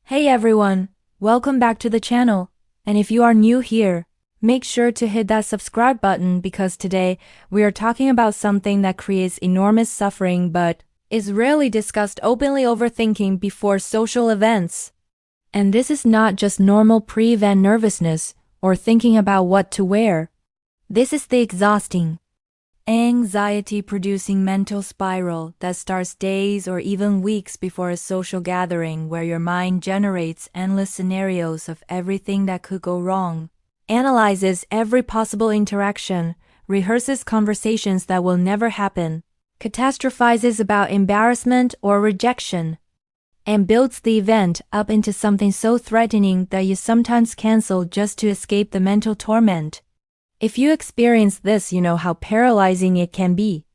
Hey everyone, welcome back to the channel. And if you are new here, make sure to hit that subscribe button because today we are talking about something that creates enormous suffering but is rarely discussed openly: overthinking before social events. And this is not just normal pre-event nervousness or thinking about what to wear. This is the exhausting, anxiety-producing mental spiral that starts days or even weeks before a social gathering, where your mind generates endless scenarios of everything that could go wrong, analyzes every possible interaction, rehearses conversations that will never happen, catastrophizes about embarrassment or rejection, and builds the event up into something so threatening that you sometimes cancel just to escape the mental torment. If you experience this, you know how paralyzing it can be.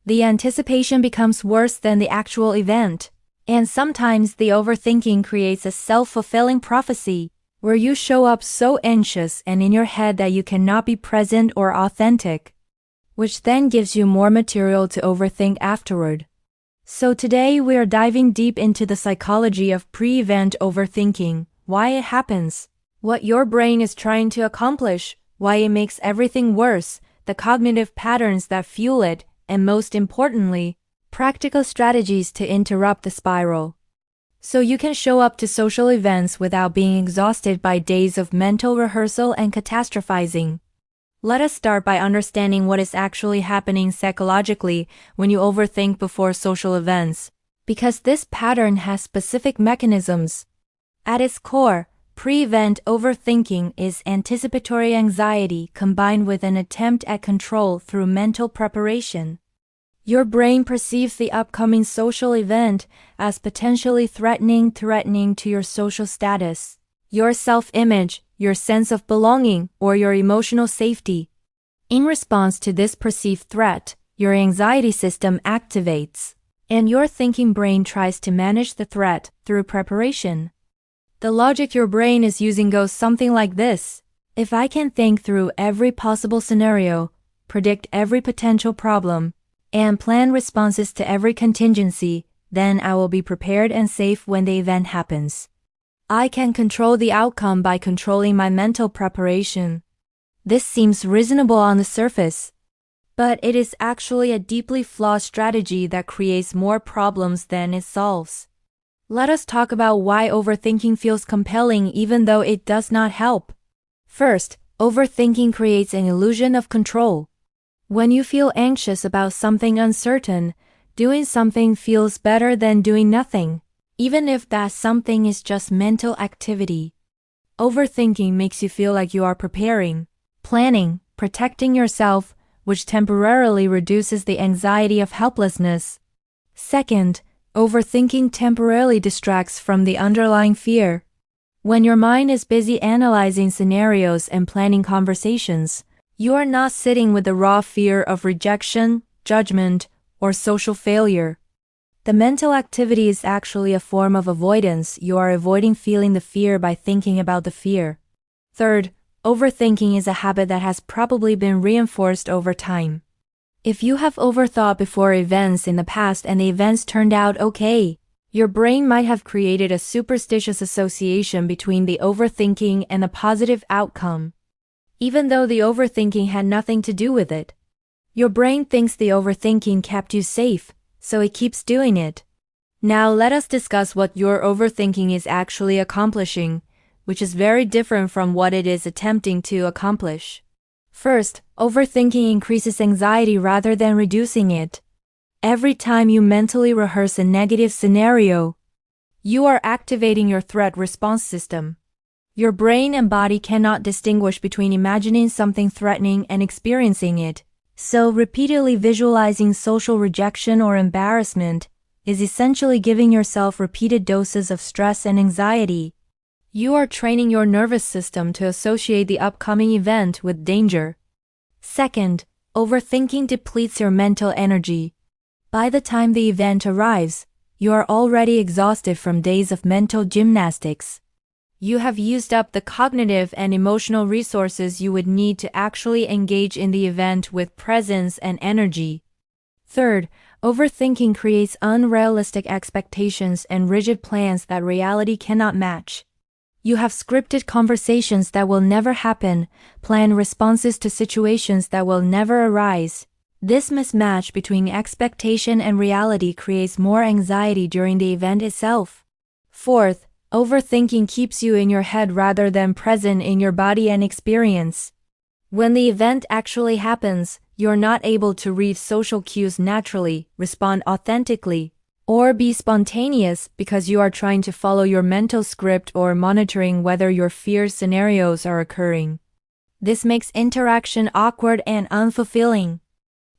The anticipation becomes worse than the actual event, and sometimes the overthinking creates a self-fulfilling prophecy, where you show up so anxious and in your head that you cannot be present or authentic, which then gives you more material to overthink afterward. So today we are diving deep into the psychology of pre-event overthinking, why it happens, what your brain is trying to accomplish, why it makes everything worse, the cognitive patterns that fuel it, and most importantly, practical strategies to interrupt the spiral, so you can show up to social events without being exhausted by days of mental rehearsal and catastrophizing. Let us start by understanding what is actually happening psychologically when you overthink before social events, because this pattern has specific mechanisms. At its core, pre-event overthinking is anticipatory anxiety combined with an attempt at control through mental preparation. Your brain perceives the upcoming social event as potentially threatening to your social status, your self-image, your sense of belonging, or your emotional safety. In response to this perceived threat, your anxiety system activates, and your thinking brain tries to manage the threat through preparation. The logic your brain is using goes something like this: if I can think through every possible scenario, predict every potential problem, and plan responses to every contingency, then I will be prepared and safe when the event happens. I can control the outcome by controlling my mental preparation. This seems reasonable on the surface, but it is actually a deeply flawed strategy that creates more problems than it solves. Let us talk about why overthinking feels compelling even though it does not help. First, overthinking creates an illusion of control. When you feel anxious about something uncertain, doing something feels better than doing nothing, even if that something is just mental activity. Overthinking makes you feel like you are preparing, planning, protecting yourself, which temporarily reduces the anxiety of helplessness. Second, overthinking temporarily distracts from the underlying fear. When your mind is busy analyzing scenarios and planning conversations, you are not sitting with the raw fear of rejection, judgment, or social failure. The mental activity is actually a form of avoidance. You are avoiding feeling the fear by thinking about the fear. Third, overthinking is a habit that has probably been reinforced over time. If you have overthought before events in the past and the events turned out okay, your brain might have created a superstitious association between the overthinking and the positive outcome, even though the overthinking had nothing to do with it. Your brain thinks the overthinking kept you safe, so it keeps doing it. Now let us discuss what your overthinking is actually accomplishing, which is very different from what it is attempting to accomplish. First, overthinking increases anxiety rather than reducing it. Every time you mentally rehearse a negative scenario, you are activating your threat response system. Your brain and body cannot distinguish between imagining something threatening and experiencing it, so repeatedly visualizing social rejection or embarrassment is essentially giving yourself repeated doses of stress and anxiety. You are training your nervous system to associate the upcoming event with danger. Second, overthinking depletes your mental energy. By the time the event arrives, you are already exhausted from days of mental gymnastics. You have used up the cognitive and emotional resources you would need to actually engage in the event with presence and energy. Third, Overthinking creates unrealistic expectations and rigid plans that reality cannot match. You have scripted conversations that will never happen, planned responses to situations that will never arise. This mismatch between expectation and reality creates more anxiety during the event itself. Fourth, overthinking keeps you in your head rather than present in your body and experience. When the event actually happens, you're not able to read social cues naturally, respond authentically, or be spontaneous because you are trying to follow your mental script or monitoring whether your fear scenarios are occurring. This makes interaction awkward and unfulfilling,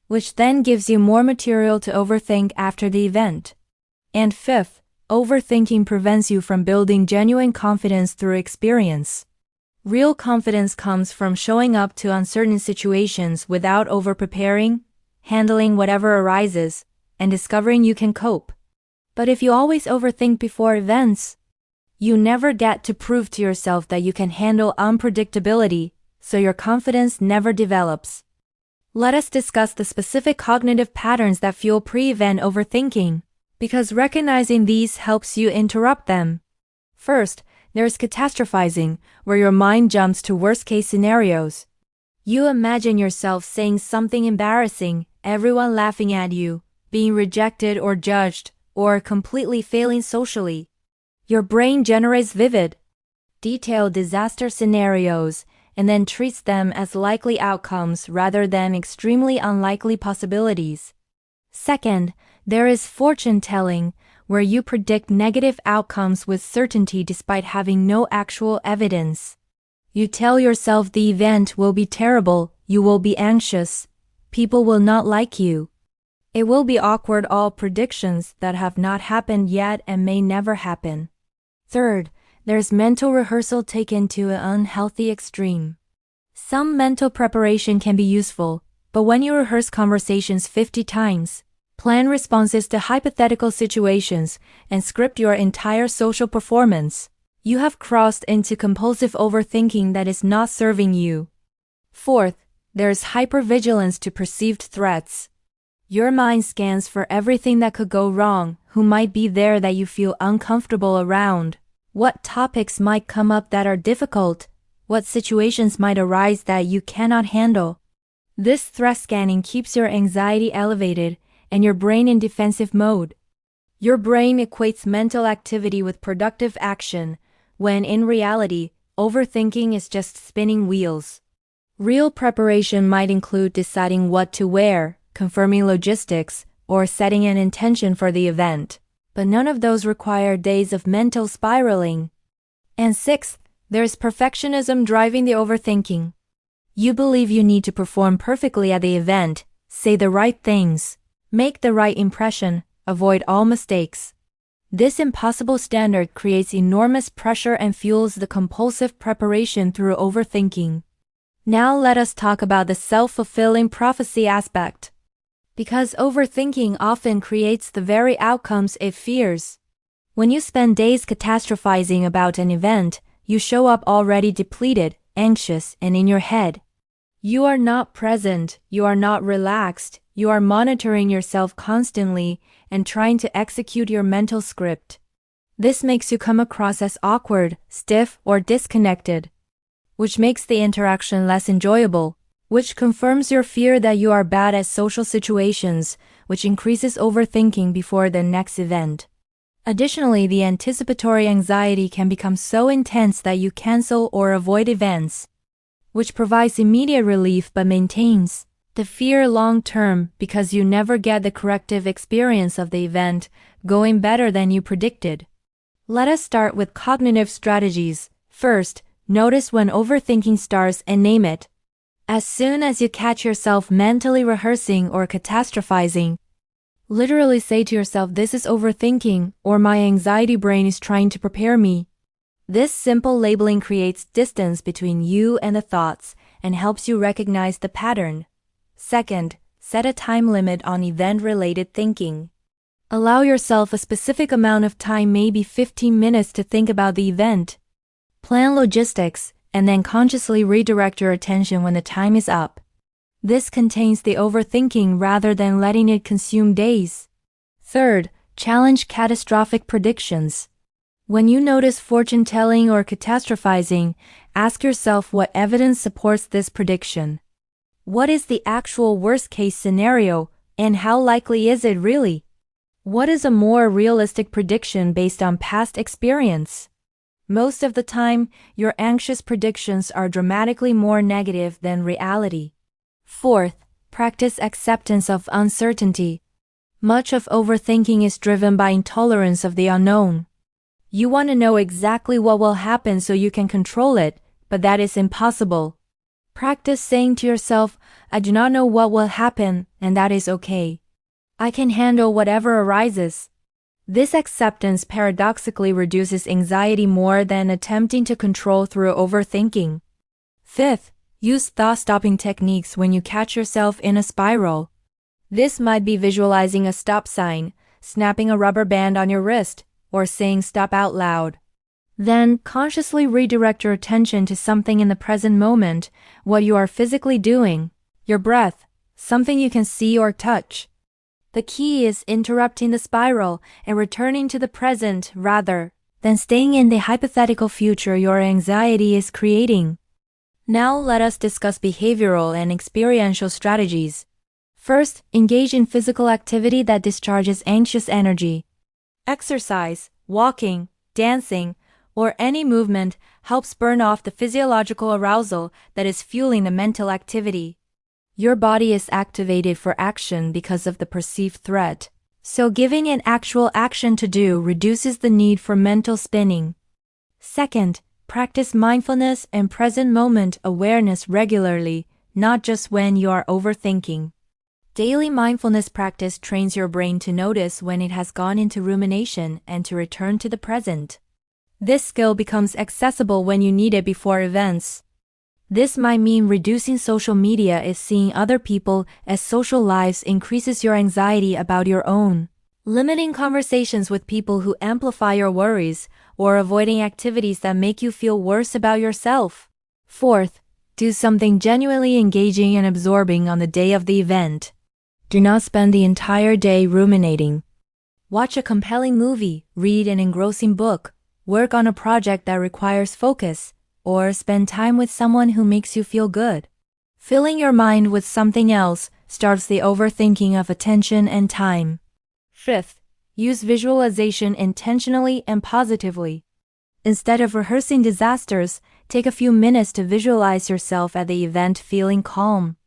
which then gives you more material to overthink after the event. And fifth, overthinking prevents you from building genuine confidence through experience. Real confidence comes from showing up to uncertain situations without over-preparing, handling whatever arises, and discovering you can cope. But if you always overthink before events, you never get to prove to yourself that you can handle unpredictability, so your confidence never develops. Let us discuss the specific cognitive patterns that fuel pre-event overthinking, because recognizing these helps you interrupt them. First, there's catastrophizing, where your mind jumps to worst-case scenarios. You imagine yourself saying something embarrassing, everyone laughing at you, being rejected or judged, or completely failing socially. Your brain generates vivid, detailed disaster scenarios and then treats them as likely outcomes rather than extremely unlikely possibilities. Second, there is fortune-telling, where you predict negative outcomes with certainty despite having no actual evidence. You tell yourself the event will be terrible, you will be anxious, people will not like you. It will be awkward, all predictions that have not happened yet and may never happen. Third, there's mental rehearsal taken to an unhealthy extreme. Some mental preparation can be useful, but when you rehearse conversations 50 times, plan responses to hypothetical situations, and script your entire social performance, you have crossed into compulsive overthinking that is not serving you. Fourth, there's hypervigilance to perceived threats. Your mind scans for everything that could go wrong, who might be there that you feel uncomfortable around, what topics might come up that are difficult, what situations might arise that you cannot handle. This threat scanning keeps your anxiety elevated and your brain in defensive mode. Your brain equates mental activity with productive action, when in reality, overthinking is just spinning wheels. Real preparation might include deciding what to wear, confirming logistics, or setting an intention for the event, but none of those require days of mental spiraling. And sixth, there's perfectionism driving the overthinking. You believe you need to perform perfectly at the event, say the right things, make the right impression, avoid all mistakes. This impossible standard creates enormous pressure and fuels the compulsive preparation through overthinking. Now let us talk about the self-fulfilling prophecy aspect. Because overthinking often creates the very outcomes it fears. When you spend days catastrophizing about an event, you show up already depleted, anxious, and in your head. You are not present, you are not relaxed, you are monitoring yourself constantly and trying to execute your mental script. This makes you come across as awkward, stiff, or disconnected, which makes the interaction less enjoyable, which confirms your fear that you are bad at social situations, which increases overthinking before the next event. Additionally, the anticipatory anxiety can become so intense that you cancel or avoid events, which provides immediate relief but maintains the fear long-term because you never get the corrective experience of the event going better than you predicted. Let us start with cognitive strategies. First, notice when overthinking starts and name it. As soon as you catch yourself mentally rehearsing or catastrophizing, literally say to yourself, "This is overthinking," or "My anxiety brain is trying to prepare me." This simple labeling creates distance between you and the thoughts and helps you recognize the pattern. Second, set a time limit on event-related thinking. Allow yourself a specific amount of time, maybe 15 minutes, to think about the event. Plan logistics, and then consciously redirect your attention when the time is up. This contains the overthinking rather than letting it consume days. Third, challenge catastrophic predictions. When you notice fortune-telling or catastrophizing, ask yourself what evidence supports this prediction. What is the actual worst-case scenario, and how likely is it really? What is a more realistic prediction based on past experience? Most of the time, your anxious predictions are dramatically more negative than reality. Fourth, practice acceptance of uncertainty. Much of overthinking is driven by intolerance of the unknown. You want to know exactly what will happen so you can control it, but that is impossible. Practice saying to yourself, I do not know what will happen, and that is okay. I can handle whatever arises. This acceptance paradoxically reduces anxiety more than attempting to control through overthinking. Fifth, use thought-stopping techniques when you catch yourself in a spiral. This might be visualizing a stop sign, snapping a rubber band on your wrist, or saying stop out loud. Then, consciously redirect your attention to something in the present moment, what you are physically doing, your breath, something you can see or touch. The key is interrupting the spiral and returning to the present rather than staying in the hypothetical future your anxiety is creating. Now let us discuss behavioral and experiential strategies. First, engage in physical activity that discharges anxious energy. Exercise, walking, dancing, or any movement helps burn off the physiological arousal that is fueling the mental activity. Your body is activated for action because of the perceived threat, so giving it actual action to do reduces the need for mental spinning. Second, practice mindfulness and present moment awareness regularly, not just when you are overthinking. Daily mindfulness practice trains your brain to notice when it has gone into rumination and to return to the present. This skill becomes accessible when you need it before events. This might mean reducing social media if seeing other people as social lives increases your anxiety about your own. Limiting conversations with people who amplify your worries, or avoiding activities that make you feel worse about yourself. Fourth, do something genuinely engaging and absorbing on the day of the event. Do not spend the entire day ruminating. Watch a compelling movie, read an engrossing book, work on a project that requires focus, or spend time with someone who makes you feel good. Filling your mind with something else starts the overthinking of attention and time. Fifth, use visualization intentionally and positively. Instead of rehearsing disasters, take a few minutes to visualize yourself at the event feeling calm.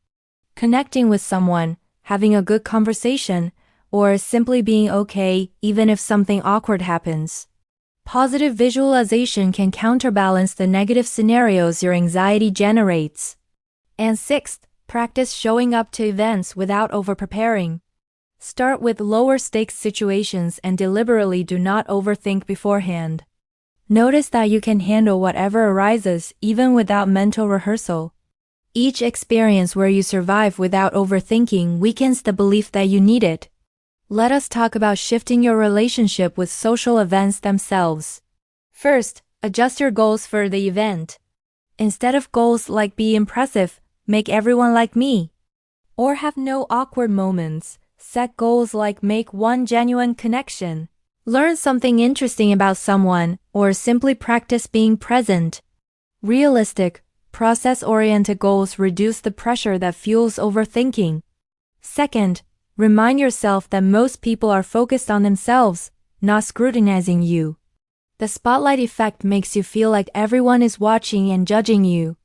Connecting with someone, having a good conversation, or simply being okay even if something awkward happens. Positive visualization can counterbalance the negative scenarios your anxiety generates. And sixth, practice showing up to events without over-preparing. Start with lower stakes situations and deliberately do not overthink beforehand. Notice that you can handle whatever arises even without mental rehearsal. Each experience where you survive without overthinking weakens the belief that you need it. Let us talk about shifting your relationship with social events themselves. First, adjust your goals for the event. Instead of goals like be impressive, make everyone like me, or have no awkward moments, set goals like make one genuine connection, learn something interesting about someone, or simply practice being present. Realistic, process-oriented goals reduce the pressure that fuels overthinking. Second, remind yourself that most people are focused on themselves, not scrutinizing you. The spotlight effect makes you feel like everyone is watching and judging you.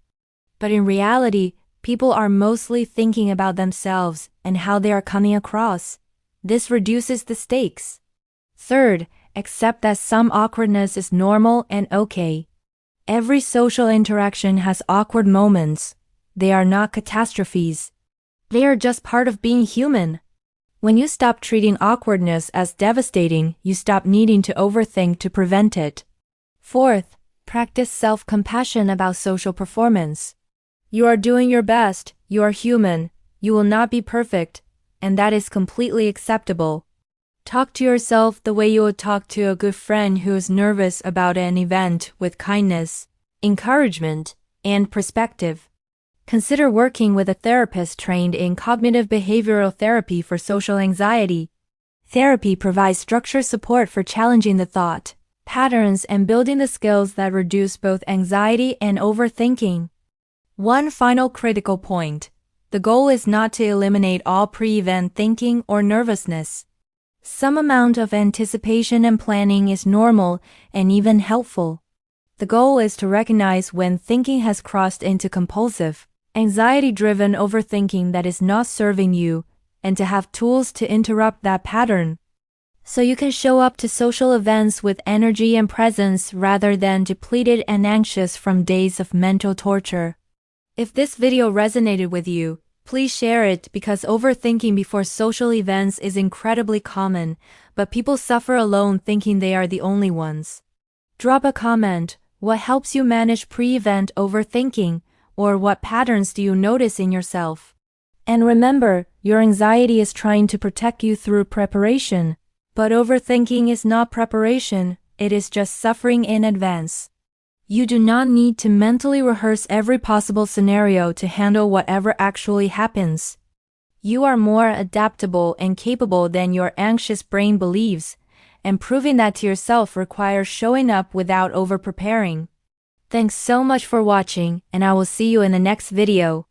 But in reality, people are mostly thinking about themselves and how they are coming across. This reduces the stakes. Third, accept that some awkwardness is normal and okay. Every social interaction has awkward moments. They are not catastrophes. They are just part of being human. When you stop treating awkwardness as devastating, you stop needing to overthink to prevent it. Fourth, practice self-compassion about social performance. You are doing your best, you are human, you will not be perfect, and that is completely acceptable. Talk to yourself the way you would talk to a good friend who is nervous about an event with kindness, encouragement, and perspective. Consider working with a therapist trained in cognitive behavioral therapy for social anxiety. Therapy provides structured support for challenging the thought patterns and building the skills that reduce both anxiety and overthinking. One final critical point. The goal is not to eliminate all pre-event thinking or nervousness. Some amount of anticipation and planning is normal and even helpful. The goal is to recognize when thinking has crossed into compulsive, anxiety-driven overthinking that is not serving you, and to have tools to interrupt that pattern, so you can show up to social events with energy and presence rather than depleted and anxious from days of mental torture. If this video resonated with you, please share it because overthinking before social events is incredibly common, but people suffer alone thinking they are the only ones. Drop a comment. What helps you manage pre-event overthinking, or what patterns do you notice in yourself? And remember, your anxiety is trying to protect you through preparation, but overthinking is not preparation, it is just suffering in advance. You do not need to mentally rehearse every possible scenario to handle whatever actually happens. You are more adaptable and capable than your anxious brain believes, and proving that to yourself requires showing up without over-preparing. Thanks so much for watching, and I will see you in the next video.